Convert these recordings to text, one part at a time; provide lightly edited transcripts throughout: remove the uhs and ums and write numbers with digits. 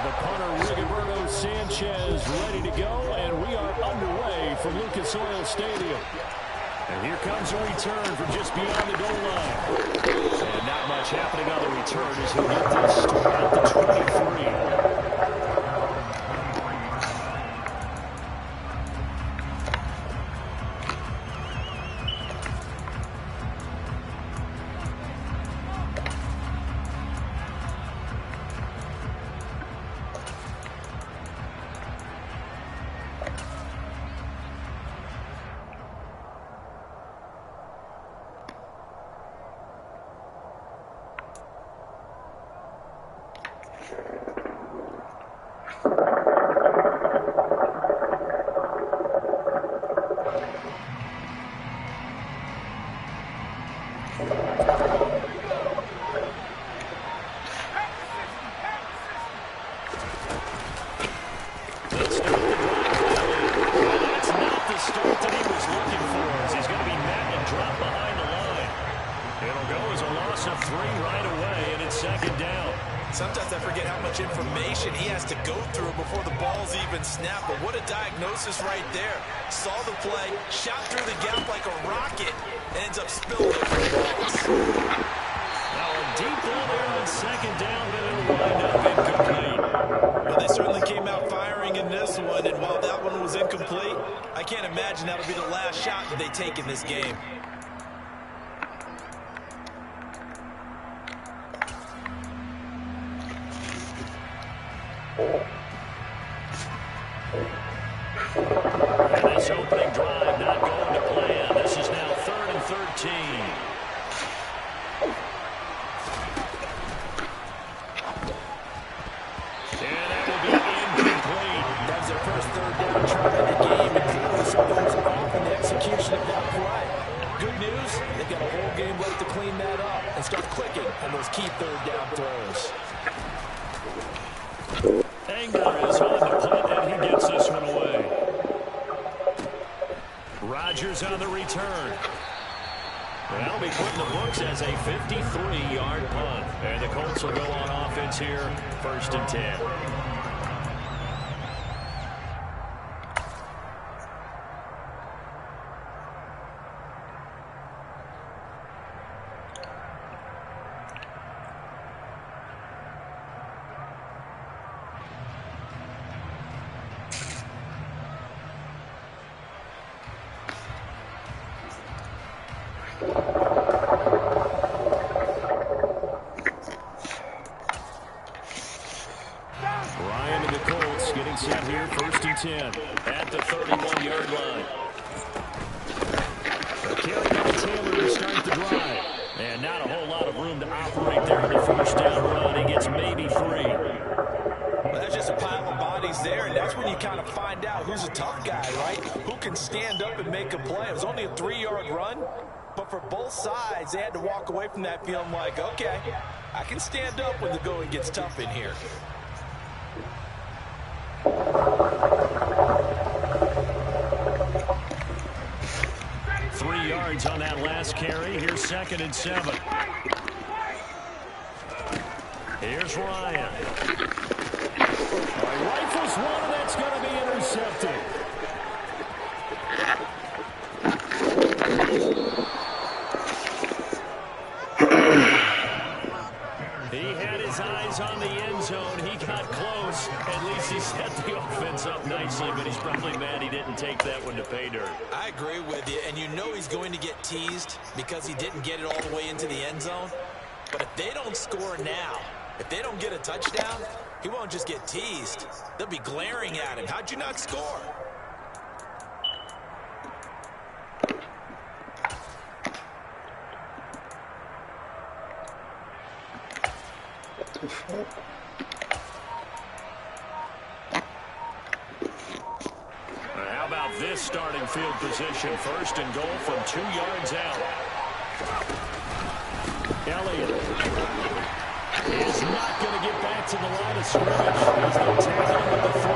The punter, Rigoberto Sanchez, ready to go, and we are underway from Lucas Oil Stadium. And here comes a return from just beyond the goal line. And not much happening on the return as he'll get this to about the 23. Sometimes I forget how much information he has to go through before the ball's even snapped. But what a diagnosis right there. Saw the play, shot through the gap like a rocket, and ends up spilling it for the balls. Now a deep ball there on second down, but it'll wind up incomplete. Well, they certainly came out firing in this one, and while that one was incomplete, I can't imagine that'll be the last shot that they take in this game. And this opening drive not going to plan. This is now 3rd and 13. And that will be incomplete. That was their first third down try of the game, and clearly something's off in the execution of that play. Good news, they've got a whole game left to clean that up and start clicking on those key third down throws. Angler is on the punt, and he gets this one away. Rodgers on the return. That'll be put in the books as a 53-yard punt. And the Colts will go on offense here, 1st and 10. Ryan and the Colts getting set here, 1st and 10 at the 31-yard line. A carry by Taylor to start the drive. And not a whole lot of room to operate there on the 1st down run. He gets maybe 3. Well, that's just a pile of bodies there, and that's when you kind of find out who's a tough guy, right? Who can stand up and make a play. It was only a 3-yard run, but for both sides, they had to walk away from that feeling like, okay, I can stand up when the going gets tough in here. 3 yards on that last carry. Here's 2nd and 7. Here's Ryan. Rifles one, and that's going to be intercepted. He had his eyes on the end zone. He got close. At least he set the offense up nicely, but he's probably mad he didn't take that one to pay dirt. I agree with you, and you know he's going to get teased because he didn't get it all the way into the end zone. But if they don't score now, if they don't get a touchdown, he won't just get teased. They'll be glaring at him. How'd you not score? How about this starting field position? 1st and goal from 2 yards out. Elliott is not going to get back to the line of scrimmage. He's going to tackle him at the 3.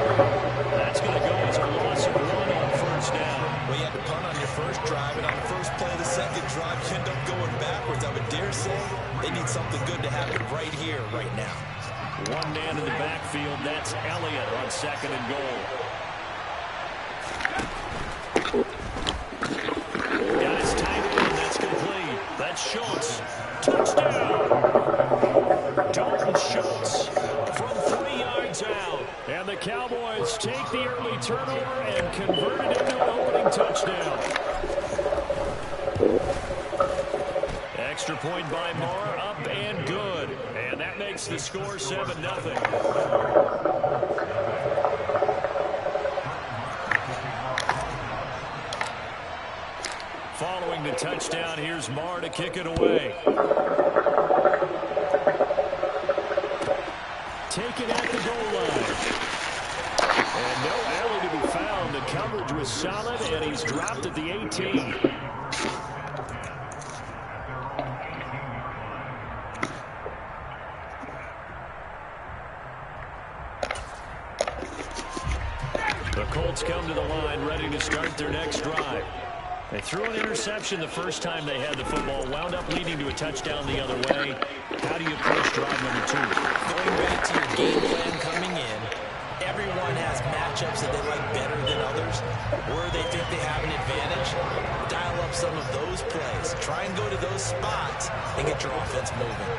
That's going to go as a loss of 1 on 1st down. Well, you had to punt on your first drive, and on the first play of the second drive, you end up going backwards. I would dare say they need something good to happen right here, right now. One man in the backfield. That's Elliott on 2nd and goal. Got his tight end. That's complete. That's Schultz. Touchdown! Dalton Schultz from 3 yards out. And the Cowboys take the early turnover and convert it into an opening touchdown. Extra point by Marr, up and good. And that makes the score 7-0. Following the touchdown, here's Marr to kick it away. Taken at the goal line. And no alley to be found. The coverage was solid, and he's dropped at the 18. The Colts come to the line, ready to start their next drive. They threw an interception the first time they had the football, wound up leading to a touchdown the other way. How do you approach drive number 2? Going back to your game plan coming in, everyone has matchups that they like better than others, where they think they have an advantage. Dial up some of those plays. Try and go to those spots and get your offense moving.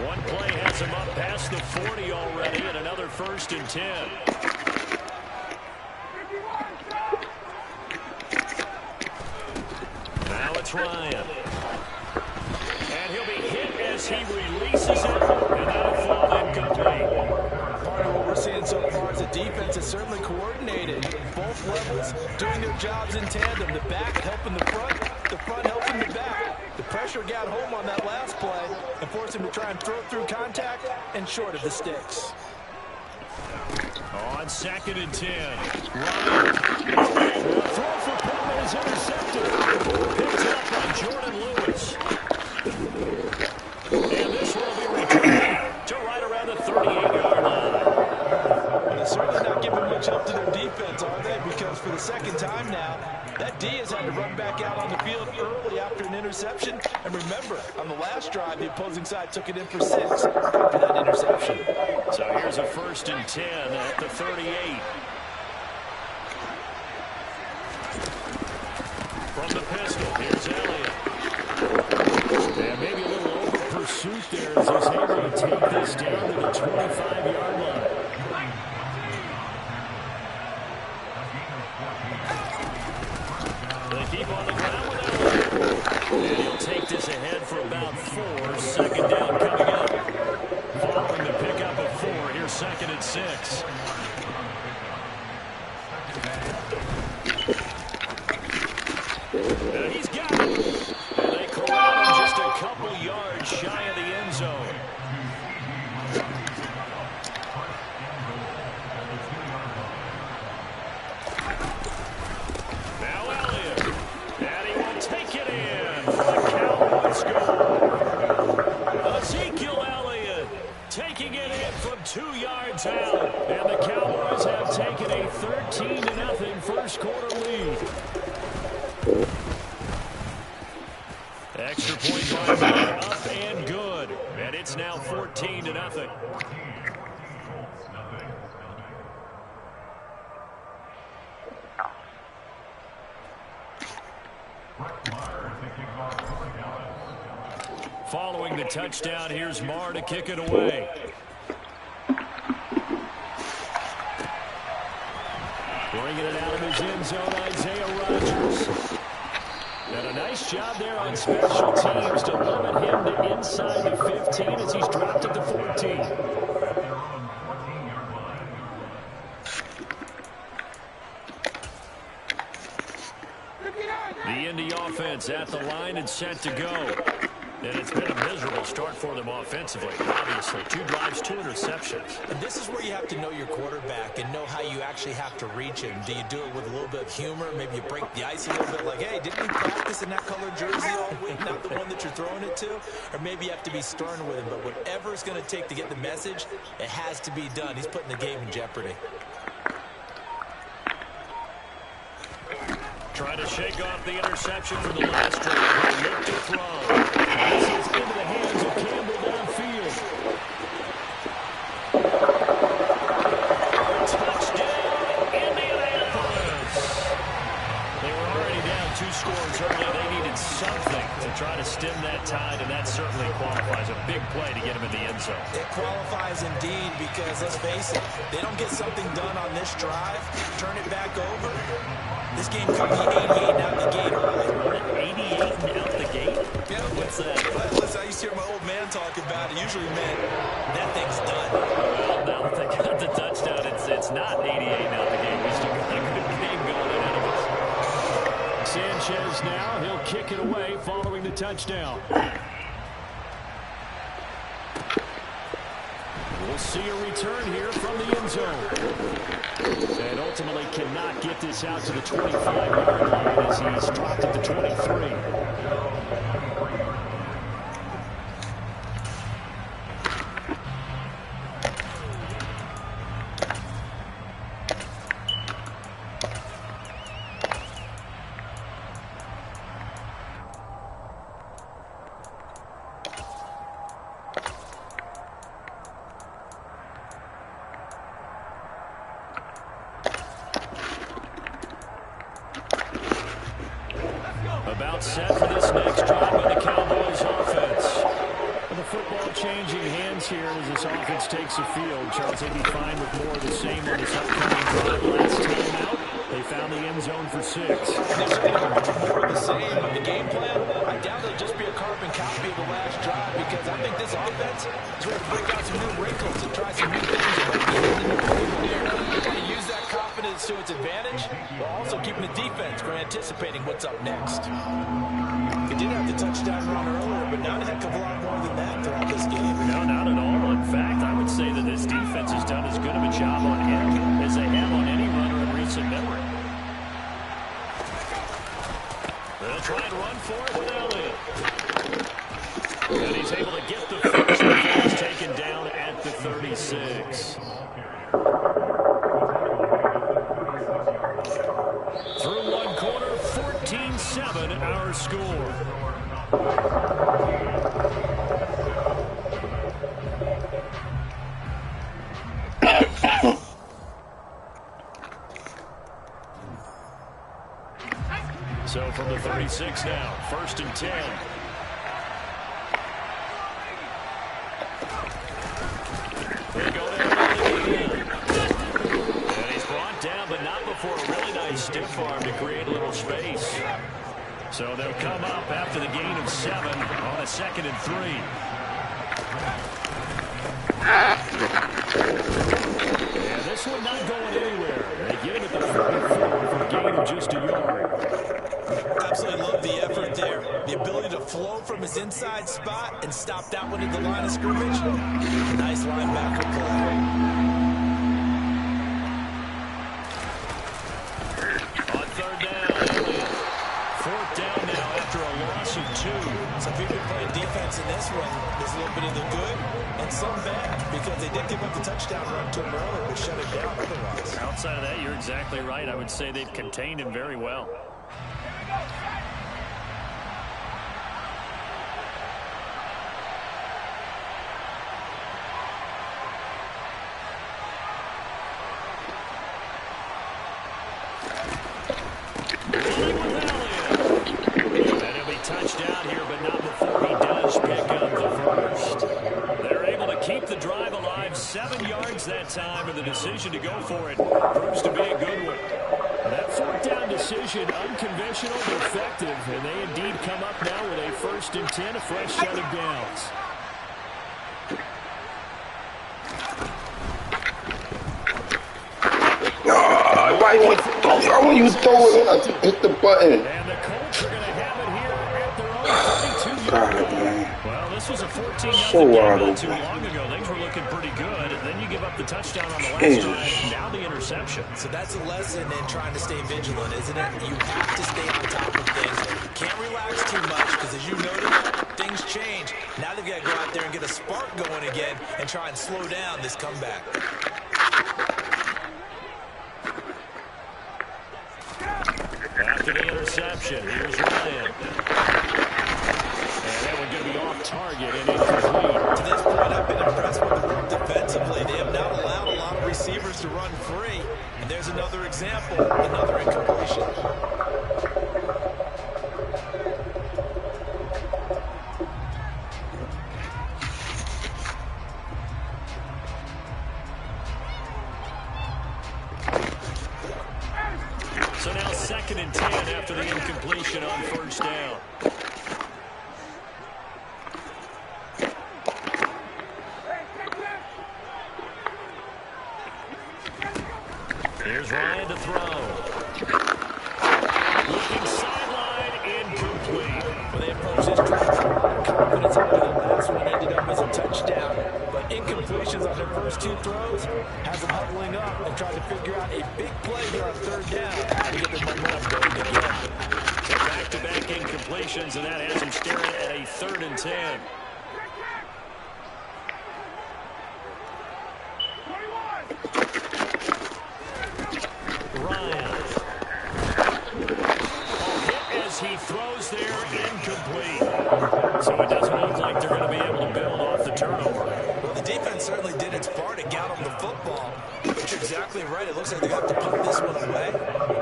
One play has him up past the 40 already, and another 1st and 10. Now it's Ryan. And he'll be hit as he releases it, and that'll fall incomplete. Part of what we're seeing so far is the defense is certainly coordinated. Both levels doing their jobs in tandem. The back helping the front helping the back. The pressure got home on that last play and forced him to try and throw through contact and short of the sticks. On 2nd and 10. Ryan. The throw for Pullman is intercepted. Picked up by Jordan Lewis. And this will be returned to right around the 38-yard line. They're certainly not giving much help to their defense, are they? Because for the second time now, that D has had to run back out on the field early after an interception. And remember, on the last drive, the opposing side took it in for 6 after that interception. So here's a 1st and 10 at the 38. From the pistol, here's Elliott. And maybe a little over pursuit there as he's able to take this down to the 25-yard line. They keep on the ground with Elliott. And he'll take this ahead for about 4. 2nd down coming up. Following the pickup of 4, here's 2nd and 6. And he's got it. And they corral him just a couple yards shy of the end zone. Now Elliott. And he will take it in for the Cowboys goal. Ezekiel Elliott taking it in from 2 yards out. And the Cowboys have taken a 13-0 first quarter lead. Extra point by Marr, up and good. And it's now 14-0. Following the touchdown, here's Marr to kick it away. Bringing it out of his end zone, Isaiah Rodgers. And a nice job there on special teams to limit him to inside the 15 as he's dropped at the 14. The Indy offense at the line and set to go. And it's been a miserable start for them offensively. Obviously, 2 drives, 2 interceptions. And this is where you have to know your quarterback and know how you actually have to reach him. Do you do it with a little bit of humor? Maybe you break the ice a little bit like, hey, didn't you practice in that colored jersey all week, not the one that you're throwing it to? Or maybe you have to be stern with him. But whatever it's going to take to get the message, it has to be done. He's putting the game in jeopardy. to shake off the interception from the last drive. He'll look to throw. This is into the hands of Campbell downfield. Touchdown, Indianapolis. They were already down 2 scores early. They needed something to try to stem that tide, and that certainly qualifies. A big play to get him in the end zone. It qualifies indeed because, let's face it, they don't get something done on this drive, turn it back over. This game could be 88 out the gate early. 88 out the gate? Yeah, what's that? Listen, I used to hear my old man talk about it. Usually meant that thing's done. Well, now that they got the touchdown, it's not 88 out the gate. We still got a good game going ahead of us. Sanchez now, he'll kick it away following the touchdown. We'll see a return here from the end zone. And ultimately cannot get this out to the 25-yard line as he's dropped at the 23. About set for this next drive by the Cowboys offense. With the football changing hands here as this offense takes the field. Charles, they'd be fine with more of the same on this upcoming drive. Last time out, they found the end zone for 6. There's going to be more of the same of the game plan. I doubt it'll just be a carbon copy of the last drive because I think this offense is ready to break out some new wrinkles and try some new things. They're going to use that confidence to its advantage, while also keeping the defense for anticipating what's up next. They did have the touchdown run earlier, but not a heck of a lot more than that throughout this game. No, not at all. In fact, I would say that this defense has done as good of a job on him as they have on any runner in recent memory. They'll try and run for it with Elliott. And he's able to get the first before he's taken down at the 36. Through one quarter, 14-7 our score. So from the 36 now, 1st and 10. They go there. And he's brought down, but not before a really nice stiff arm to create a little space. So they'll come up after the gain of 7 on a 2nd and 3. Yeah, this one not going anywhere. They get him at the 44 for a gain of just a yard. Absolutely love the effort there. The ability to flow from his inside spot and stop that one at the line of scrimmage. Nice linebacker play. On 3rd down, Elliott. 4th down now after a loss of 2. So if you've been playing defense in this one, there's a little bit of the good and some bad because they did give up the touchdown run to him earlier, but shut it down otherwise. Outside of that, you're exactly right. I would say they've contained him very well. Touchdown here, but not before he does pick up the first. They're able to keep the drive alive, 7 yards that time, and the decision to go for it proves to be a good one. That 4th down decision, unconventional but effective, and they indeed come up now with a 1st and 10, a fresh set of downs. Why when you throw it, I hit the button. And the Colts are going to have it here at their own 32-yard line. Well, this was a 14-0 game not too long ago. Things were looking pretty good. And then you give up the touchdown on the last drive. Now the interception. So that's a lesson in trying to stay vigilant, isn't it? You have to stay on top of things. Can't relax too much because, as you noted, things change. Now they've got to go out there and get a spark going again and try and slow down this comeback. after the interception. Here's Ryan. And that one going to be off target and incomplete. To this point, I've been impressed with the work defensively. They have not allowed a lot of receivers to run free. And there's another example, another incompletion. So now 2nd and 10 after the incompletion on first down. Here's Ryan to throw. Looking sideline, incomplete. When they approach this drive, a lot of confidence after the last one ended up as a touchdown. But incompletions on their first 2 throws has them huddling up and trying to figure out a big play here on 3rd down to get the momentum going again. So back-to-back incompletions, and that has them staring at a 3rd and 10. Ryan. Hit as he throws there, incomplete. So it doesn't look like they're going to be able to build off the turnover. Well, the defense certainly did its part to get them the football. But you're exactly right. It looks like they're going to have to punt this one away.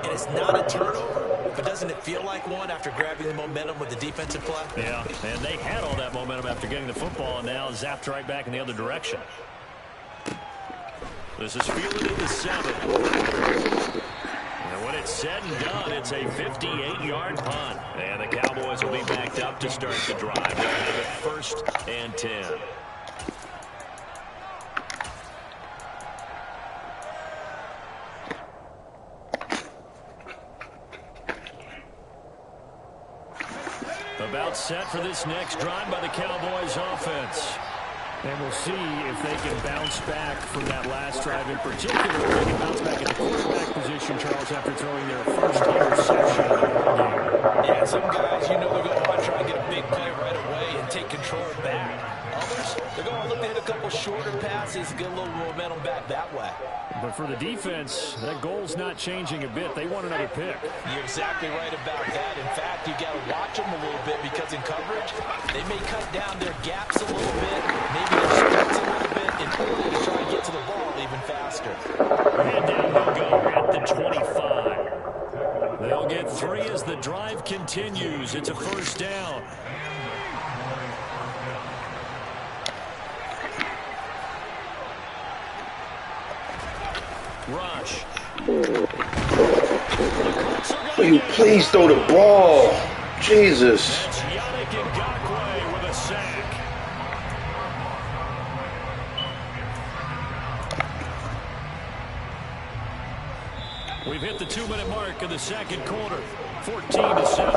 And it's not a turnover, but doesn't it feel like one after grabbing the momentum with the defensive play? Yeah, and they had all that momentum after getting the football, and now zapped right back in the other direction. This is fielded in the 7. And when it's said and done, it's a 58-yard punt. And the Cowboys will be backed up to start the drive. They'll have it 1st and 10. About set for this next drive by the Cowboys offense. And we'll see if they can bounce back from that last drive in particular. If they can bounce back at the quarterback position, Charles, after throwing their first interception of the ball game. Yeah, some guys, you know they're going to want to try and get a big play right away and take control back. Others, they're going to look to hit a couple shorter passes, get a little momentum back that way. But for the defense, that goal's not changing a bit. They want another pick. You're exactly right about that. In fact, you got to watch them a little bit because in coverage, they may cut down their gaps a little bit, maybe their splits a little bit in order to try and get to the ball even faster. And down they'll go at the 25. They'll get 3 as the drive continues. It's a 1st down. Rush. Will you please throw the ball? Jesus. That's Yannick Ngakoue with a sack. We've hit the 2-minute mark of the 2nd quarter. 14-7.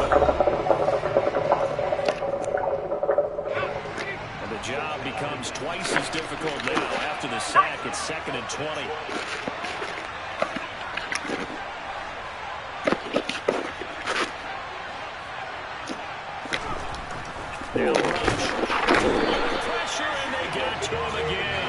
And the job becomes twice as difficult now. After the sack, it's 2nd and 20. Now Rush. Pressure, and they get to him again.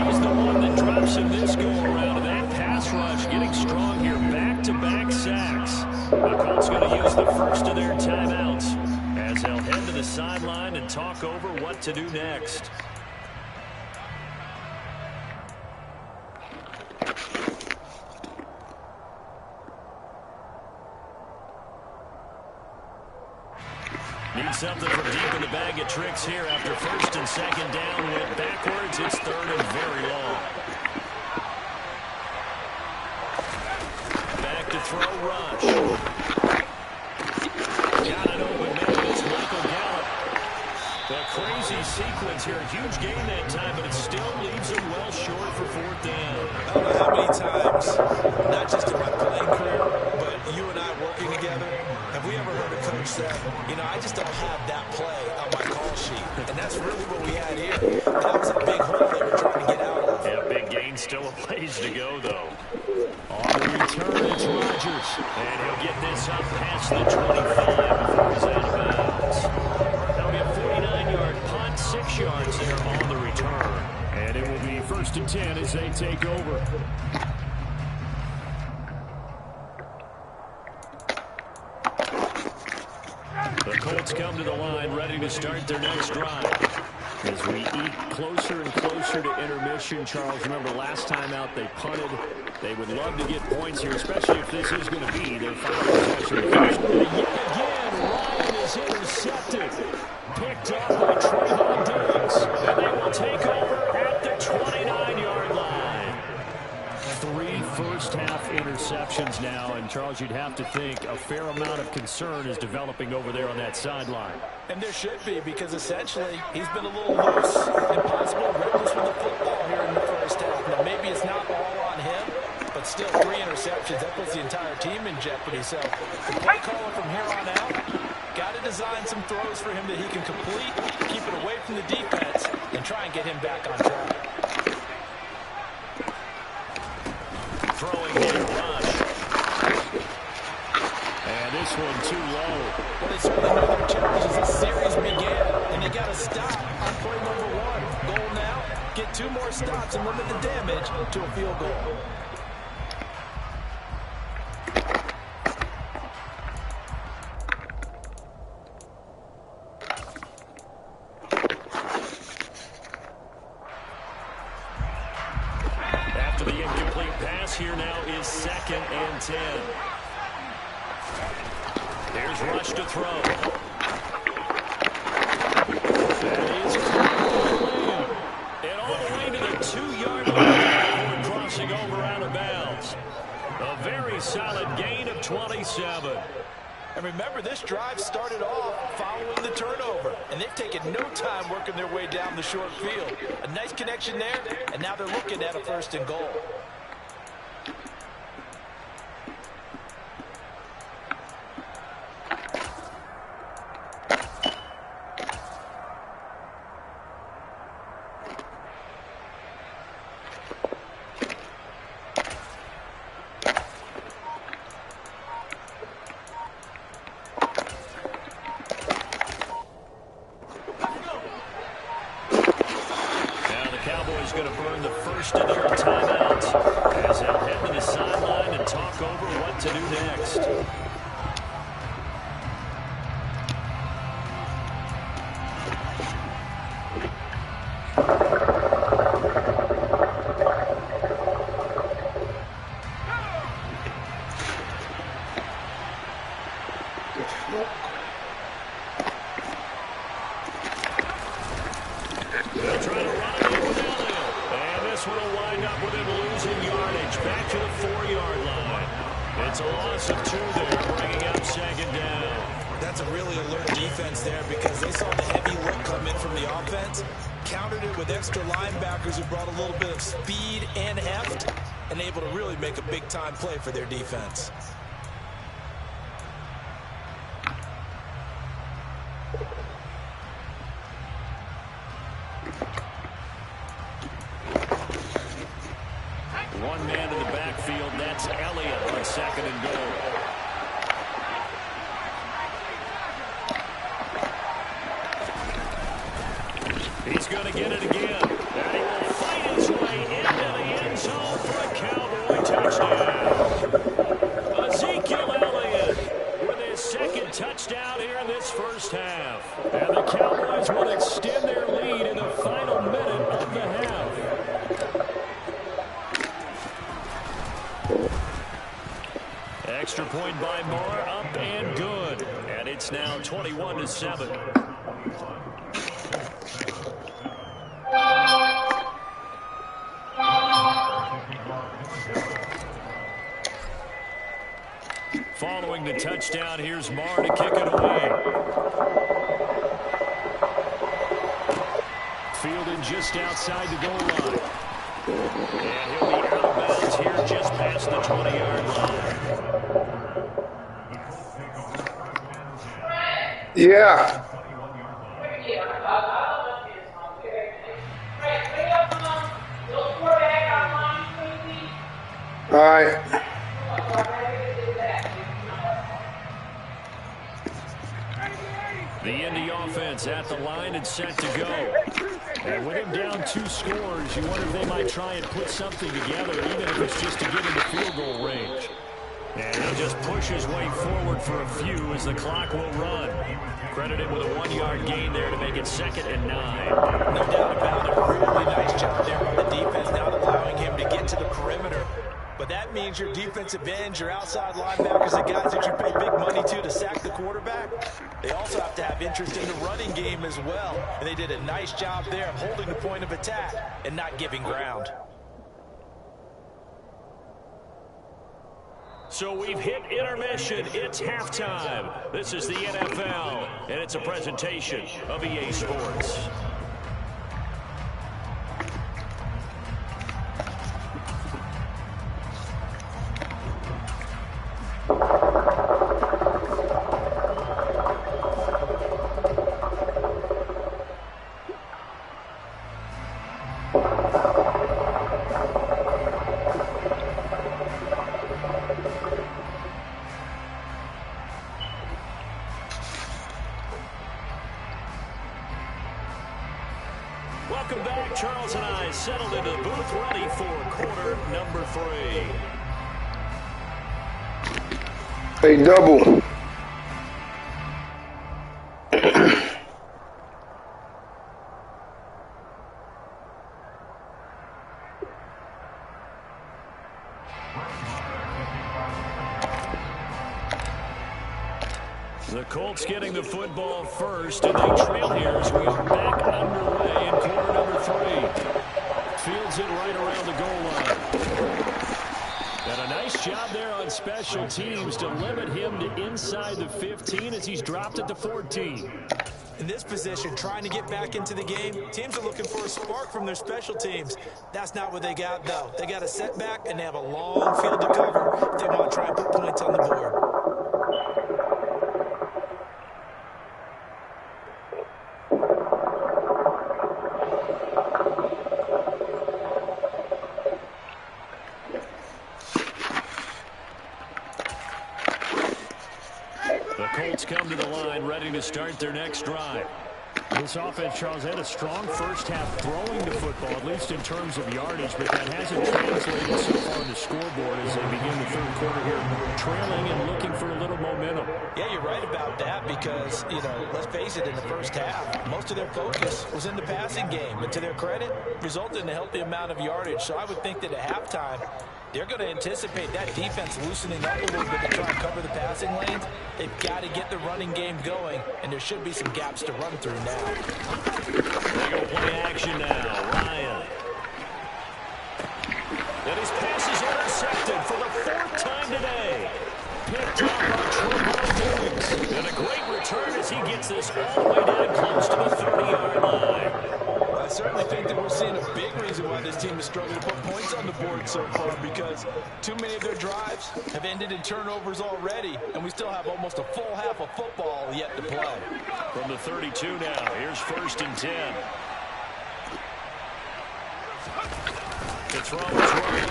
He's the one that drops him this go-around. And that pass rush getting strong here. Back-to-back sacks. The Colts going to use the first of their timeouts as they'll head to the sideline and talk over what to do next. Need something from deep in the bag of tricks here after 1st and 2nd down. Went backwards. It's 3rd and very long. Back to throw Rush. Got an open man. It's Michael Gallup. The crazy sequence here. A huge gain that time, but it still leaves him well short for 4th down. I don't know how many times, not just in my playing career, but you and I working together, have we ever heard a coach say, you know, I just don't have that play on my call sheet. And that's really what we had here. That was a big hole they were trying to get out of. Yeah, big gain. Still a ways to go, though. On the return, it's Rodgers. And he'll get this up past the 25 before he's out of bounds. That'll be a 49-yard punt, 6 yards there on the return. And it will be 1st and 10 as they take over. come to the line, ready to start their next drive. As we eke closer and closer to intermission, Charles, remember last time out they punted. They would love to get points here, especially if this is going to be their final possession. Yet again, Ryan is intercepted. Picked up by Trayvon Diggs. And they will take over at the 29-yard line. 3 first-half interceptions now, and Charles, you'd have to think a fair amount of concern is developing over there on that sideline. And there should be, because essentially he's been a little loose and possibly reckless with the football here in the first half. Now, maybe it's not all on him, but still 3 interceptions. That puts the entire team in jeopardy. So the play caller from here on out got to design some throws for him that he can complete, keep it away from the defense, and try and get him back on track. Throwing in rush. And this one too low. Well, they certainly know their challenge as this series began, and they got to stop on play number 1. Goal now, get 2 more stops and limit the damage to a field goal. After the incomplete pass, here now is 2nd and 10. Here's Rush to throw. That is and all the way to the 2-yard line before crossing over out of bounds. A very solid gain of 27. And remember, this drive started off following the turnover, and they've taken no time working their way down the short field. A nice connection there, and now they're looking at a 1st and goal. Going to burn the first of their timeouts as they'll head to the sideline and talk over what to do next. They'll try to run it in with Elliott. And this one will wind up with him losing yardage back to the 4-yard line. It's a loss of 2 there, bringing up 2nd down. That's a really alert defense there because they saw the heavy look come in from the offense, countered it with extra linebackers who brought a little bit of speed and heft, and able to really make a big-time play for their defense. One man in the backfield, that's Elliott on 2nd and goal. He's going to get it again. And he will fight his way into the end zone for a Cowboy touchdown. Ezekiel Elliott with his 2nd touchdown here in this first half. And the Cowboys will extend their lead in the final minute of the half. Extra point by Moore, up and good. And it's now 21-7. Following the touchdown, here's Moore to kick it away. Fielded just outside the goal line. And he'll be out of bounds here just past the 20-yard line. Yeah. All right. The Indy offense at the line and set to go. And with him down 2 scores, you wonder if they might try and put something together, even if it's just to get into field goal range. And he'll just push his way forward for a few as the clock will run. Credited with a 1-yard gain there to make it 2nd and 9. No doubt about it. Really nice job there by the defense, not allowing him to get to the perimeter. But that means your defensive ends, your outside linebackers, the guys that you pay big money to sack the quarterback, they also have to have interest in the running game as well. And they did a nice job there of holding the point of attack and not giving ground. So we've hit intermission. It's halftime. This is the NFL, and it's a presentation of EA Sports. Welcome back. Charles and I settled into the booth, ready for quarter number 3. Hey, double. The Colts getting the football first, and they trail here as we are back underway in quarter number 3. Fields it right around the goal line. And a nice job there on special teams to limit him to inside the 15 as he's dropped at the 14. In this position, trying to get back into the game, teams are looking for a spark from their special teams. That's not what they got, though. They got a setback, and they have a long field to cover if they want to try and put points on the board. Come to the line, ready to start their next drive. This offense, Charles, had a strong first half throwing the football, at least in terms of yardage, but that hasn't translated so far on the scoreboard as they begin the third quarter here, trailing and looking for a little momentum. Yeah, you're right about that because, let's face it, in the first half, most of their focus was in the passing game. And to their credit, resulted in a healthy amount of yardage. So I would think that at halftime, they're going to anticipate that defense loosening up a little bit to try and cover the passing lanes. They've got to get the running game going, and there should be some gaps to run through now. They go play action now. Ryan. And his pass is intercepted for the 4th time today. Picked up on Dawg. And a great return as he gets this all the way down close to the 30-yard line. I certainly think that we're seeing a big reason why this team is struggling to put points on the board so far, because too many of their drives have ended in turnovers already, and we still have almost a full half of football yet to play. From the 32 now, here's 1st and 10. To throw his rush.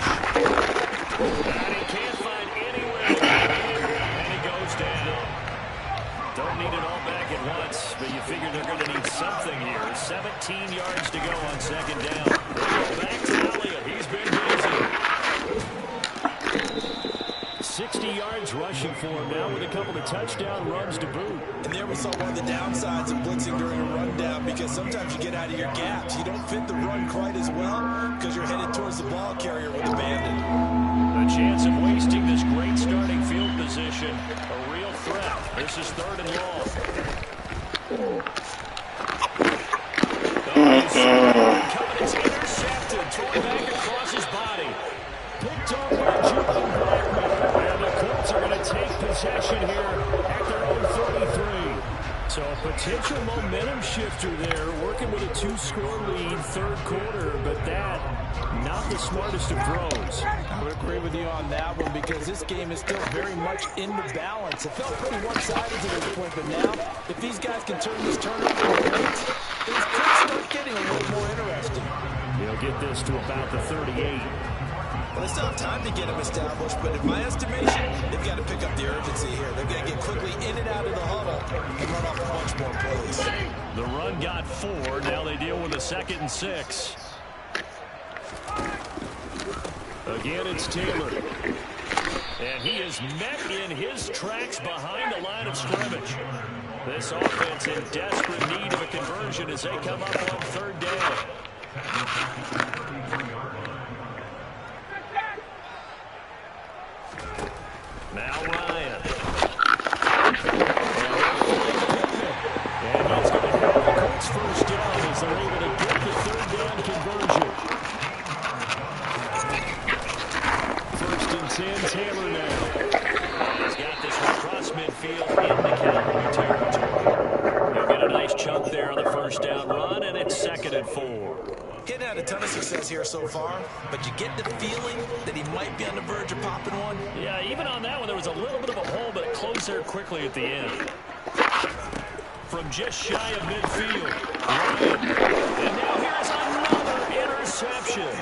And he can't find anywhere to get in, and he goes down. Don't need it all back at once, but you figure they're going to need something here. 17 yards to go on 2nd down. Back to Elliott. He's been busy. 60 yards rushing for him now with a couple of touchdown runs to boot. And there we saw one of the downsides of blitzing during a rundown, because sometimes you get out of your gaps. You don't fit the run quite as well because you're headed towards the ball carrier with abandon. A chance of wasting this great starting field position. A real threat. This is 3rd and long. It's intercepted. Torn back across his body. Picked up by Julian Blackman. And the Colts are going to take possession here at their own 33. So a potential momentum shifter there, working with a 2-score lead, 3rd quarter, but that not the smartest of throws. I would agree with you on that one, because this game is still very much in the balance. It felt pretty one-sided to this point, but now, if these guys can turn this turnover into points, things could start getting a little more interesting. They'll get this to about the 38. Well, they still have time to get them established, but in my estimation, they've got to pick up the urgency here. They've got to get quickly in and out of the huddle and run off a bunch more plays. The run got 4. Now they deal with a 2nd and 6. Again, it's Taylor. And he is met in his tracks behind the line of scrimmage. This offense in desperate need of a conversion as they come up on third down. Now Ryan. And he's going to have the Colts first down as they're able to get the third down conversion. First and 10, Taylor now. He's got this one across midfield into Cowboy territory. He'll get a nice chunk there on the first down run, and it's 2nd and 4. Getting had a ton of success here so far, but you get the feeling that he might be on the verge of popping one. Yeah, even on that one, there was a little bit of a hole, but it closed there quickly at the end. From just shy of midfield, Ryan. And now here's another interception.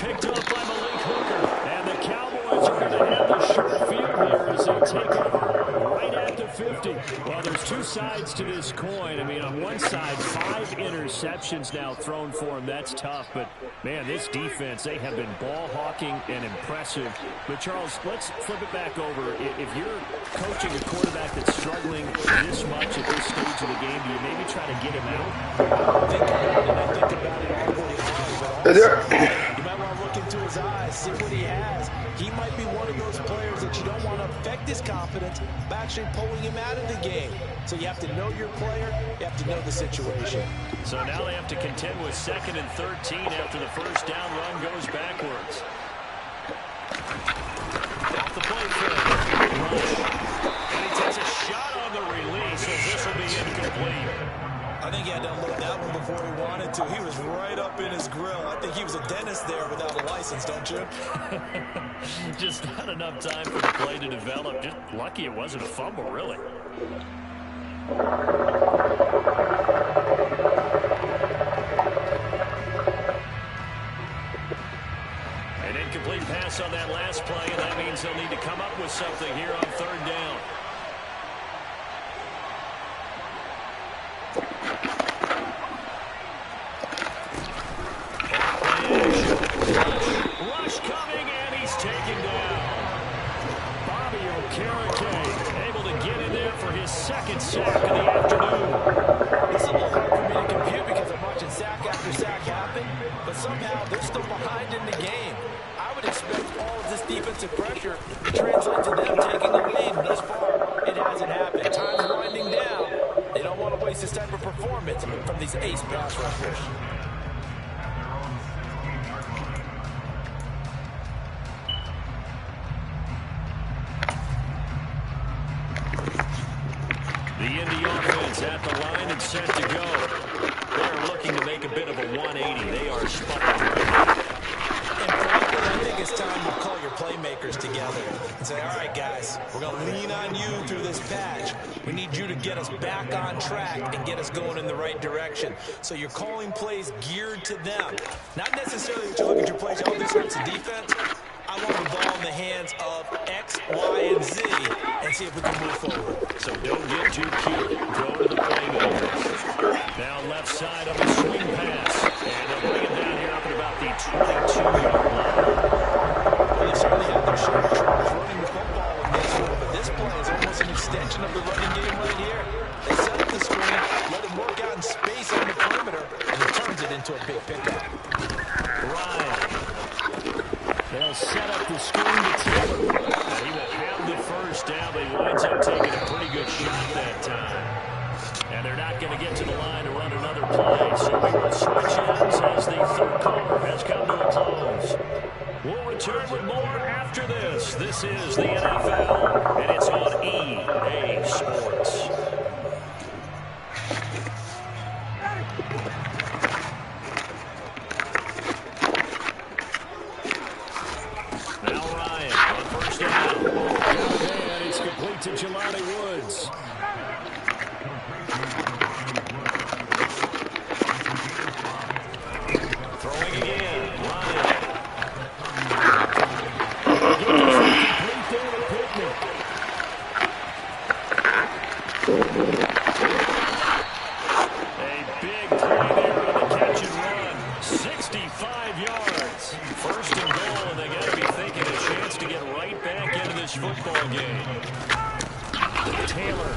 Picked up by Malik Hooker. And the Cowboys are going to have the short field here as they take over right at the 50. Well, there's two sides to this coin. I mean, on one side, 5 interceptions now thrown for him. That's tough. But, man, this defense, they have been ball hawking and impressive. But, Charles, let's flip it back over. If you're coaching a quarterback that's struggling this much at this stage of the game, do you maybe try to get him out? Think about it, and I think about it all pretty hard. But also, you might want to look into his eyes, see what he has. He might be one of those players that you don't want to affect his confidence by actually pulling him out of the game. So you have to know your player. You have to know the situation. So now they have to contend with 2nd and 13 after the first down run goes backwards. Off the play fake. And he takes a shot on the release, so this will be incomplete. I think he had to unload that one before he wanted to. He was right up in his grill. I think he was a dentist there without a license, don't you? Just not enough time for the play to develop. Just lucky it wasn't a fumble, really. An incomplete pass on that last play, and that means they'll need to come up with something here on third down. Rush coming, and he's taken down. Bobby Okereke able to get in there for his 2nd sack of the afternoon. It's a little hard for me to compute because I'm watching sack after sack happen, but somehow they're still behind in the game. I would expect all of this defensive pressure to translate to them taking the lead. Thus far, it hasn't happened. Time's winding down. They don't want to waste this type of performance from these ace pass rushers. The Indy offense at the line and set to go. They're looking to make a bit of a 180. They are sputtering right now. And frankly, I think it's time to call your playmakers together and say, all right, guys, we're going to lean on you through this patch. We need you to get us back on track and get us going in the right direction. So you're calling plays geared to them. Not necessarily that you look at your plays, oh, this hurts the defense. I want the ball in the hands of X, Y, and Z and see if we can move forward. So don't get too cute. Go to the playmakers. Now left side of a swing pass. And they'll bring it down here up at about the 22-yard line. Well, they certainly have their share of troubles running the football in this one, but this play is almost an extension of the running game right here. They set up the screen, let him work out in space on the perimeter, and he turns it into a big pickup. Ryan. They'll set up the screen to Taylor. Now he will have the first down, but he winds up taking a pretty good shot that time. And they're not going to get to the line to run another play, so we will switch ends as the third quarter has come to a close. We'll return with more after this. This is the NFL, and it's on EA Sports. Now Ryan on first down. And it's complete to Jelani Woods. Throwing again. Ryan. Complete there to Pittman. A big play there on the catch and run. 65 yards. First and goal, and they got to be thinking a chance to get right back into this this football game. Taylor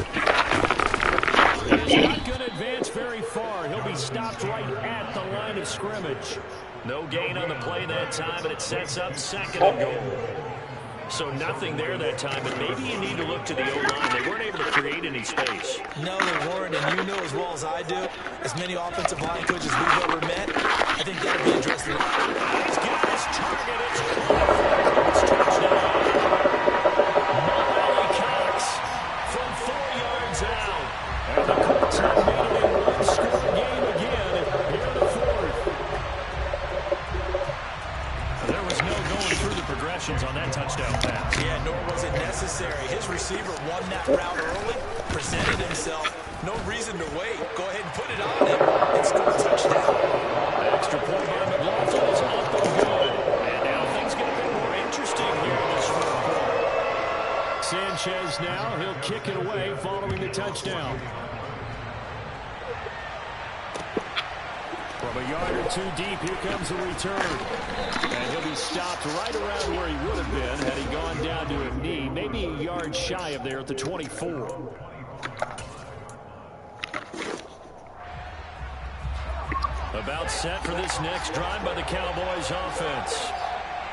is not going to advance very far. He'll be stopped right at the line of scrimmage. No gain on the play that time, and it sets up 2nd and goal. So nothing there that time, but maybe you need to look to the O-line. They weren't able to create any space. No, they weren't, and you know as well as I do, as many offensive line coaches we've ever met, I think that'll be interesting. He's got his target. It's caught. It's touchdown. Molly Cox from 4 yards out. And the Colts have made it a one-score game again here in the 4th. There was no going through the progressions on that touchdown pass. Yeah, nor was it necessary. His receiver won that route early, presented himself. No reason to wait. Go ahead and put it on him and score a touchdown. Extra point by McLaughlin is up and good. And now things get a bit more interesting here in this 4th quarter. Sanchez now, he'll kick it away following the touchdown. From a yard or 2 deep, here comes the return. And he'll be stopped right around where he would have been had he gone down to a knee, maybe a yard shy of there at the 24. About set for this next drive by the Cowboys offense.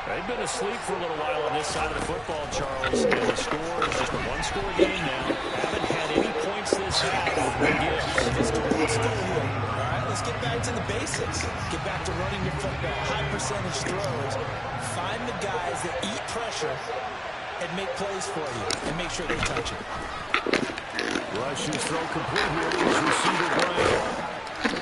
They've been asleep for a little while on this side of the football, Charles. And the score is just a one-score game now. Haven't had any points this half. Let's get back to the basics. Get back to running your football. High percentage throws. Find the guys that eat pressure and make plays for you. And make sure they touch it. Rush's throw complete here to his receiver, Bryant.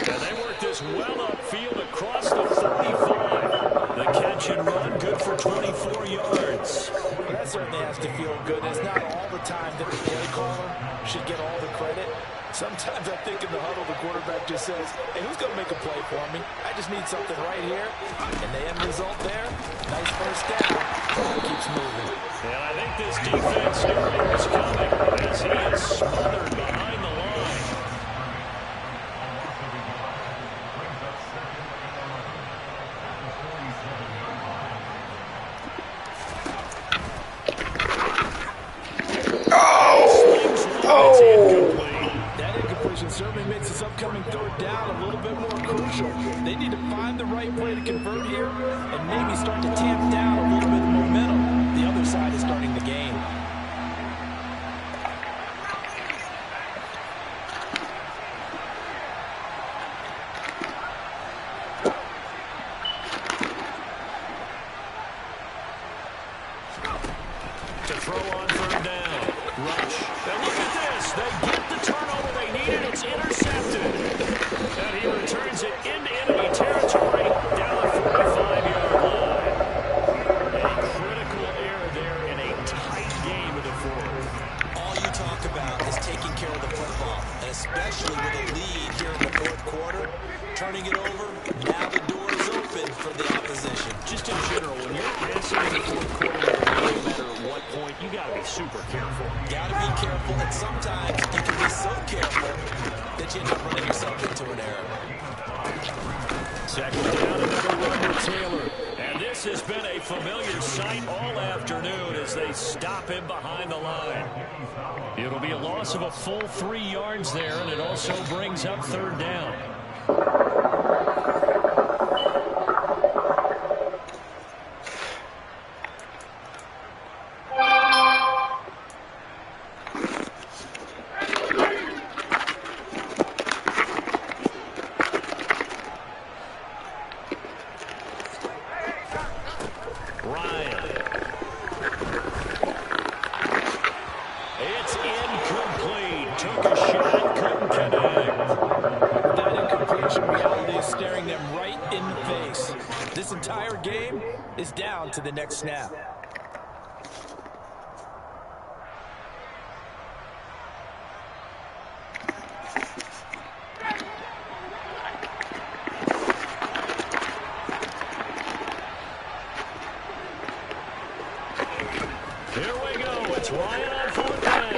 And they work this well upfield across the 45. The catch and run good for 24 yards. Well, that certainly has to feel good. It's not all the time that the play caller should get all the credit. Sometimes I think in the huddle, the quarterback just says, hey, who's going to make a play for me? I just need something right here. And the end result there, nice first down. Ball keeps moving. And I think this defense knew it was coming as he is smothered behind the line. Certainly makes this upcoming 3rd down a little bit more crucial. They need to find the right play to convert here and maybe start to tamp down a little bit of momentum. The other side is starting the game. To throw on 3rd down. Rush. And look at this. They get the turnover they needed. It's intercepted. And he returns it into enemy territory down the 45-yard line. A critical error there in a tight game of the 4th. All you talk about is taking care of the football, and especially with a lead here in the 4th quarter, turning it over, now the door is open for the opposition. Just in general, when you're passing in the 4th quarter, no matter what point, you got to be super careful. Got to be careful, and sometimes you can be so careful that you end up running yourself into an error. 2nd down, another run to Taylor. And this has been a familiar sight all afternoon as they stop him behind the line. It'll be a loss of a full 3 yards there, and it also brings up 3rd down. Is down to the next snap. Here we go. It's Ryan on 4th down.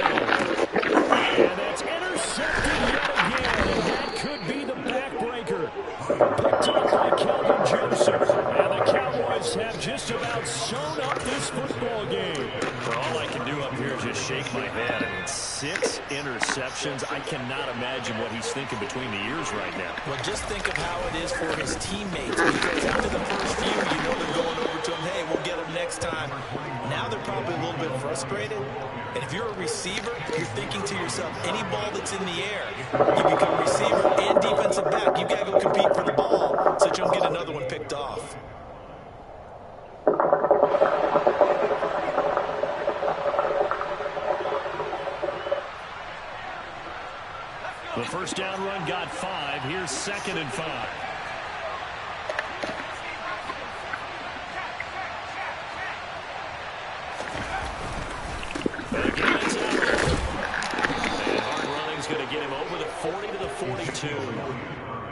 And that's intercepted yet again. And that could be the backbreaker. Picked up by Kelvin Joseph. And the Cowboys have just about sewn up this football game. For all I can shake my head. I mean, 6 interceptions. I cannot imagine what he's thinking between the ears right now. Well, just think of how it is for his teammates, because after the first few, you know they're going over to him, hey, we'll get him next time. Now they're probably a little bit frustrated. And if you're a receiver, you're thinking to yourself, any ball that's in the air, you become receiver and defensive back. You got to go compete for the ball so that you don't get another one picked off. The first down run got 5. Here's 2nd and 5. And again, it's Elliott. And hard running's going to get him over the 40 to the 42.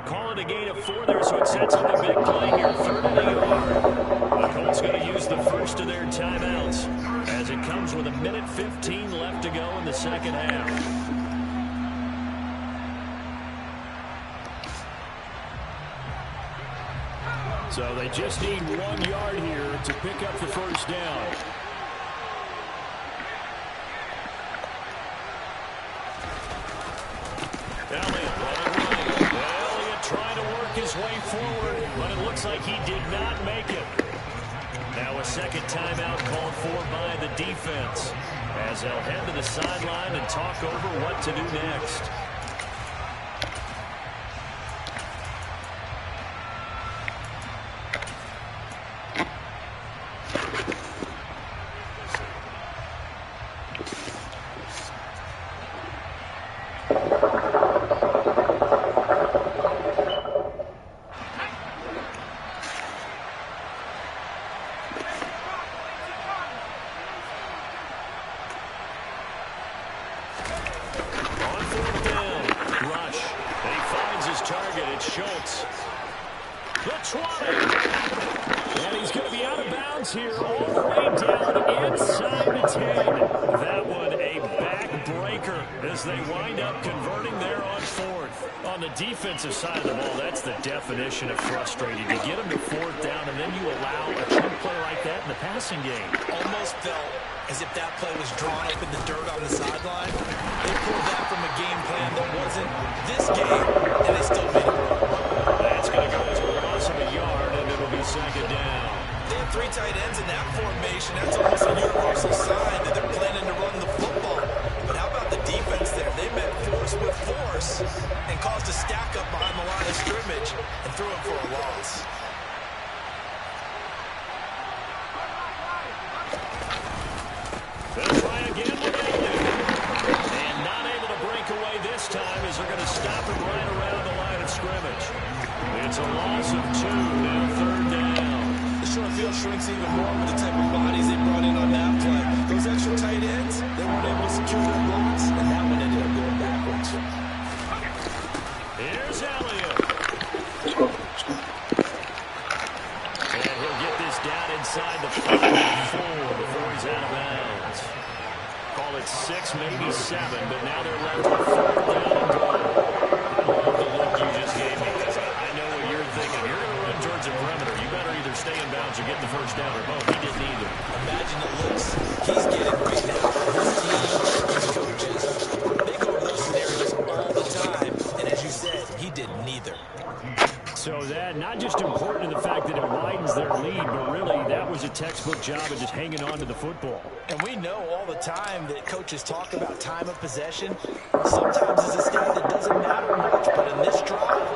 Call it a gain of 4 there, so it sets up a big play here. 3rd and a yard. The Colts going to use the first of their timeouts as it comes with 1:15 left to go in the second half. So they just need 1 yard here to pick up the first down. Elliott trying to work his way forward, but it looks like he did not make it. Now a second timeout called for by the defense as they'll head to the sideline and talk over what to do next. And he's going to be out of bounds here all the way down inside the 10. That one a backbreaker as they wind up converting there on 4th. On the defensive side of the ball, that's the definition of frustrating. To get them to 4th down and then you allow a chunk play like that in the passing game. Almost felt as if that play was drawn up in the dirt on the sideline. They pulled that from a game plan that wasn't this game, and they still made it work. That's going to go as a loss of a yard, and it'll be second down. They have 3 tight ends in that formation. That's almost a universal sign that they're planning to run the football. But how about the defense there? They met force with force and caused a stack up behind the line of scrimmage and threw him for a loss. They'll try again with Elliott. And not able to break away this time as they're going to stop him right around the line of scrimmage. It's a loss of 2, now 3rd down. The short field shrinks even more with the type of bodies they brought in on that play. Those extra tight ends, they weren't able to secure their blocks, and that one ended up going backwards. Here's Elliott. And he'll get this down inside the 4 before he's out of bounds. Call it 6, maybe 7, but now they're left with 4th down and goal. I love the look you just gave me because I know what you're thinking. You're going to run towards the perimeter. You better either stay in bounds or get the first down or both. He didn't either. Imagine the looks he's getting right now. His team, his coaches, they go to those scenarios all the time. And as you said, he did neither. So that not just important in the fact that it widens their lead, but really that was a textbook job of just hanging on to the football. And we know all the time that coaches talk about time of possession. Sometimes it's a stat that doesn't matter much, but in this drive,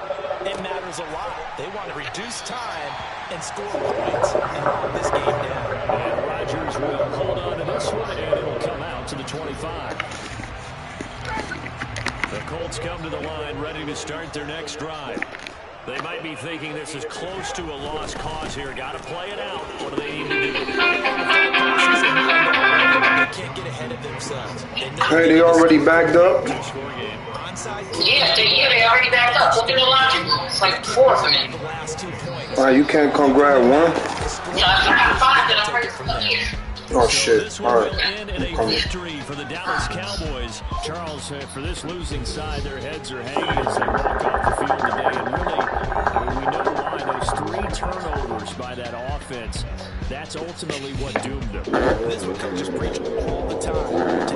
it matters a lot. They want to reduce time and score points and lock this game down. And Rodgers will hold on to this one, and it'll come out to the 25. The Colts come to the line ready to start their next drive. They might be thinking this is close to a lost cause here. Got to play it out. What do they need to do? They can't get ahead of themselves. Hey, they already backed up? Yeah, they already backed up. Look at the line. It's like 4 for me. All right, you can't come grab one? Yeah, I got 5 that I'm ready for here. Oh, shit. So All this will right. end in a victory for the Dallas Cowboys. Charles, for this losing side, their heads are hanging as they walk off the field today. And really, we know why. Those 3 turnovers by that offense, that's ultimately what doomed them. This is what coaches preach all the time to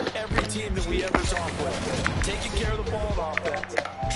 team that we ever talked with. Taking care of the ball on offense.